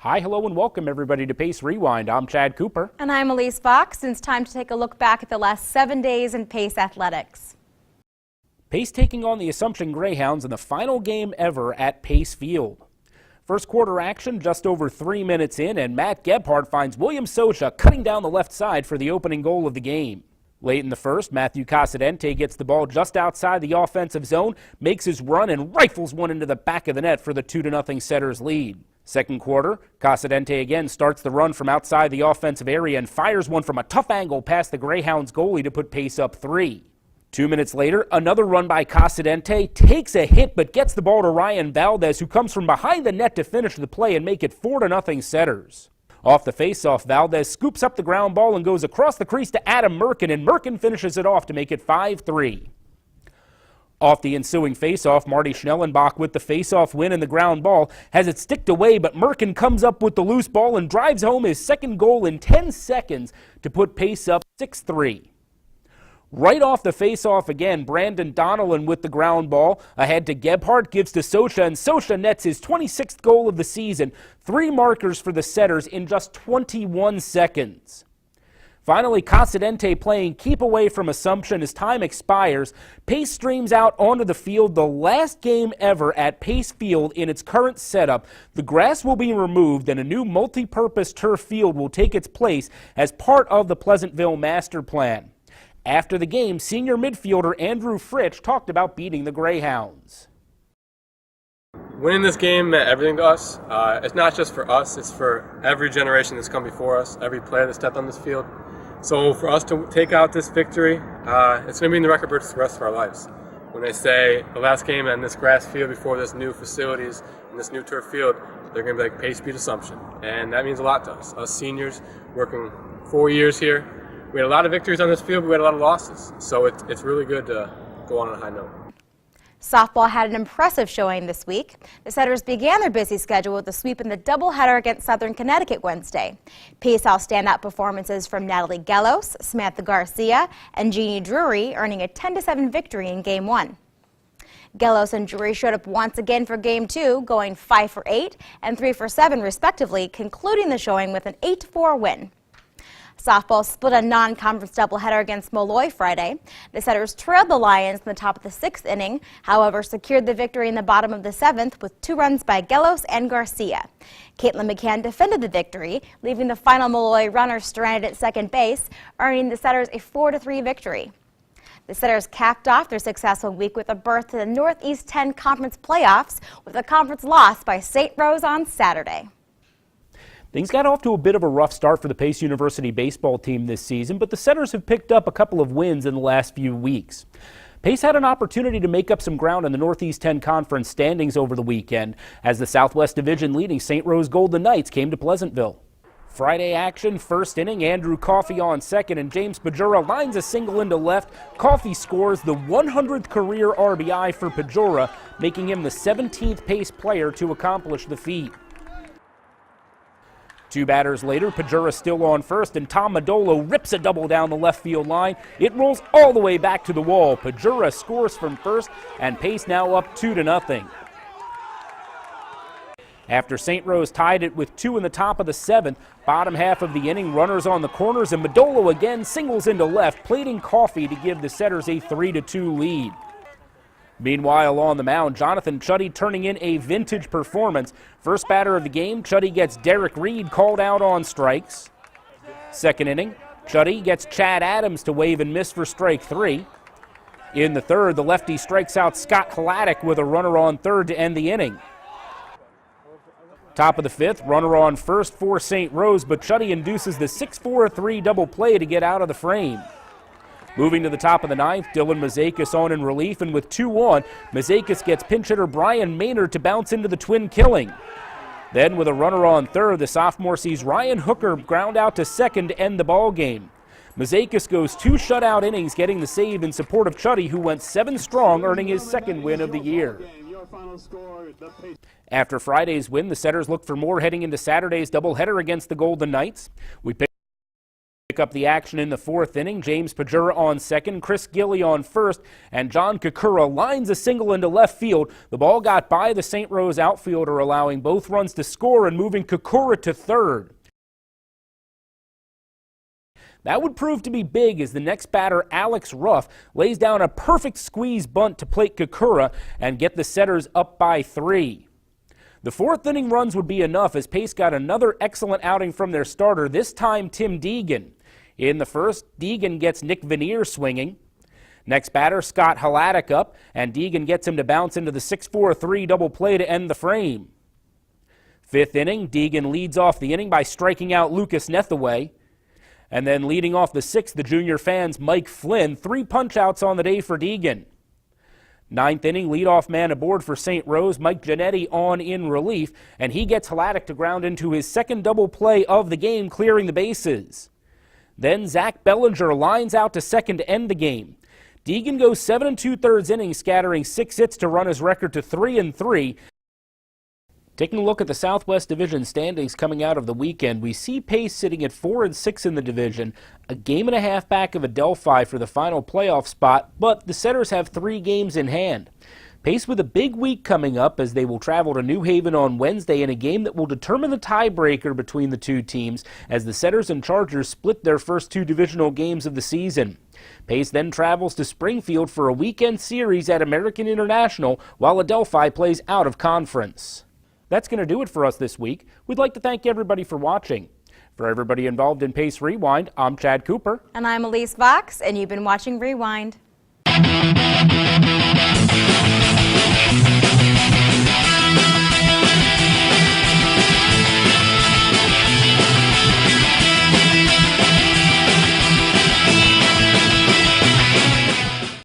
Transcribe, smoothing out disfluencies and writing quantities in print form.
Hi, hello, and welcome everybody to Pace Rewind. I'm Chad Cooper. And I'm Elise Fox, and it's time to take a look back at the last 7 days in Pace athletics. Pace taking on the Assumption Greyhounds in the final game ever at Pace Field. First quarter action just over 3 minutes in, and Matt Gebhardt finds William Socha cutting down the left side for the opening goal of the game. Late in the first, Matthew Casadente gets the ball just outside the offensive zone, makes his run, and rifles one into the back of the net for the 2-0 Setters lead. Second quarter, Casadente again starts the run from outside the offensive area and fires one from a tough angle past the Greyhounds goalie to put Pace up 3. 2 minutes later, another run by Casadente takes a hit but gets the ball to Ryan Valdez, who comes from behind the net to finish the play and make it 4-0 Setters. Off the faceoff, Valdez scoops up the ground ball and goes across the crease to Adam Merkin, and Merkin finishes it off to make it 5-3. Off the ensuing faceoff, Marty Schnellenbach with the faceoff win and the ground ball has it sticked away, but Merkin comes up with the loose ball and drives home his second goal in 10 seconds to put Pace up 6-3. Right off the faceoff again, Brandon Donnellan with the ground ball ahead to Gebhardt, gives to Socha, and Socha nets his 26th goal of the season. 3 markers for the Setters in just 21 seconds. Finally, Casadente playing keep away from Assumption as time expires. Pace streams out onto the field, the last game ever at Pace Field in its current setup. The grass will be removed and a new multi-purpose turf field will take its place as part of the Pleasantville master plan. After the game, senior midfielder Andrew Fritsch talked about beating the Greyhounds. Winning this game meant everything to us. It's not just for us, it's for every generation that's come before us, every player that stepped on this field. So for us to take out this victory, it's going to be in the record books for the rest of our lives. When they say the last game on this grass field before this new facilities and this new turf field, they're going to be like Pace beat Assumption. And that means a lot to us. Us seniors working 4 years here, we had a lot of victories on this field, but we had a lot of losses. So it's really good to go on a high note. Softball had an impressive showing this week. The Setters began their busy schedule with a sweep in the doubleheader against Southern Connecticut Wednesday. Pace saw standout performances from Natalie Gellos, Samantha Garcia, and Jeannie Drury, earning a 10-7 victory in Game 1. Gellos and Drury showed up once again for Game 2, going 5 for 8 and 3 for 7 respectively, concluding the showing with an 8-4 win. Softball split a non-conference doubleheader against Molloy Friday. The Setters trailed the Lions in the top of the 6th inning, however secured the victory in the bottom of the 7th with 2 runs by Gellos and Garcia. Caitlin McCann defended the victory, leaving the final Molloy runner stranded at second base, earning the Setters a 4-3 victory. The Setters capped off their successful week with a berth to the Northeast 10 Conference playoffs with a conference loss by St. Rose on Saturday. Things got off to a bit of a rough start for the Pace University baseball team this season, but the Setters have picked up a couple of wins in the last few weeks. Pace had an opportunity to make up some ground in the Northeast 10 Conference standings over the weekend as the Southwest Division leading St. Rose Golden Knights came to Pleasantville. Friday action, first inning, Andrew Coffey on second, and James Pajura lines a single into left. Coffey scores the 100th career RBI for Pajura, making him the 17th Pace player to accomplish the feat. 2 batters later, Pajura still on first, and Tom Modolo rips a double down the left field line. It rolls all the way back to the wall. Pajura scores from first, and Pace now up 2-0. After St. Rose tied it with 2 in the top of the 7th, bottom half of the inning, runners on the corners, and Modolo again singles into left, plating Coffey to give the Setters a 3-2 lead. Meanwhile, on the mound, Jonathan Chuddy turning in a vintage performance. First batter of the game, Chuddy gets Derek Reed called out on strikes. Second inning, Chuddy gets Chad Adams to wave and miss for strike 3. In the third, the lefty strikes out Scott Hladik with a runner on third to end the inning. Top of the 5th, runner on first for St. Rose, but Chuddy induces the 6-4-3 double play to get out of the frame. Moving to the top of the 9th, Dylan Mazakis on in relief, and with 2 on, Mazakis gets pinch hitter Brian Maynard to bounce into the twin killing. Then with a runner on third, the sophomore sees Ryan Hooker ground out to second to end the ball game. Mazakis goes 2 shutout innings, getting the save in support of Chuddy, who went 7 strong, earning his 2nd win of the year. After Friday's win, the Setters look for more heading into Saturday's doubleheader against the Golden Knights. We pick pick up the action in the fourth inning. James Pajura on second, Chris Gilly on first, and John Kokura lines a single into left field. The ball got by the St. Rose outfielder, allowing both runs to score and moving Kokura to third. That would prove to be big as the next batter, Alex Ruff, lays down a perfect squeeze bunt to plate Kokura and get the Setters up by 3. The fourth inning runs would be enough as Pace got another excellent outing from their starter, this time Tim Deegan. In the first, Deegan gets Nick Veneer swinging. Next batter, Scott Hladek up, and Deegan gets him to bounce into the 6-4-3 double play to end the frame. Fifth inning, Deegan leads off the inning by striking out Lucas Nethaway. And then leading off the sixth, the junior fan's Mike Flynn, 3 punch-outs on the day for Deegan. Ninth inning, leadoff man aboard for St. Rose, Mike Giannetti on in relief, and he gets Hladek to ground into his second double play of the game, clearing the bases. Then Zach Bellinger lines out to second to end the game. Deegan goes 7 2/3 innings, scattering 6 hits to run his record to 3-3. Taking a look at the Southwest Division standings coming out of the weekend, we see Pace sitting at 4-6 in the division, a game and a half back of Adelphi for the final playoff spot, but the Setters have 3 games in hand. Pace with a big week coming up as they will travel to New Haven on Wednesday in a game that will determine the tiebreaker between the two teams as the Setters and Chargers split their first 2 divisional games of the season. Pace then travels to Springfield for a weekend series at American International while Adelphi plays out of conference. That's going to do it for us this week. We'd like to thank everybody for watching. For everybody involved in Pace Rewind, I'm Chad Cooper. And I'm Elise Vox, and you've been watching Rewind.